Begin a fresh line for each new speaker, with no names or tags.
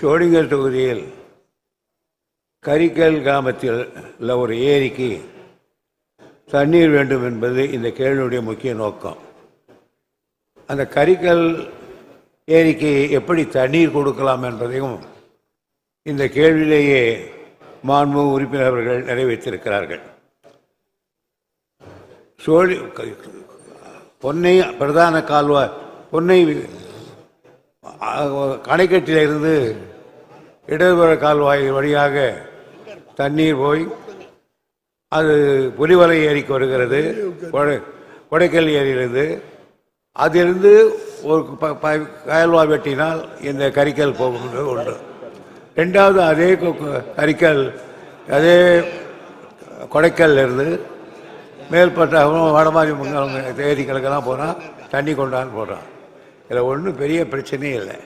ஷோடிங்கர் தொகுதியில் கரிக்கல் கிராமத்தில் உள்ள ஒரு ஏரிக்கு தண்ணீர் வேண்டும் என்பது இந்த கேள்வியுடைய முக்கிய நோக்கம். அந்த கரிக்கல் ஏரிக்கு எப்படி தண்ணீர் கொடுக்கலாம் என்பதையும் இந்த கேள்வியிலேயே மாண்பு உறுப்பினர்கள் நிறைவேற்றிருக்கிறார்கள். பொன்னை பிரதான கால்வாய் பொன்னை அணைக்கட்டிலிருந்து இடதுபுற கால்வாய் வழியாக தண்ணீர் போய் அது புலிவலை ஏரிக்கு வருகிறது. கொடைக்கல் ஏரியிலிருந்து அதிலிருந்து ஒரு கால்வாய் வெட்டினால் இந்த கரிக்கல் போகும் ஒன்று. ரெண்டாவது அதே கரிக்கல் அதே கொடைக்கல்லிருந்து மேல்பட்ட வடமாதி ஏரிகளுக்கெல்லாம் போனால் தண்ணி கொண்டாந்து போடுறான். இதில் ஒன்றும் பெரிய பிரச்சனையே இல்லை.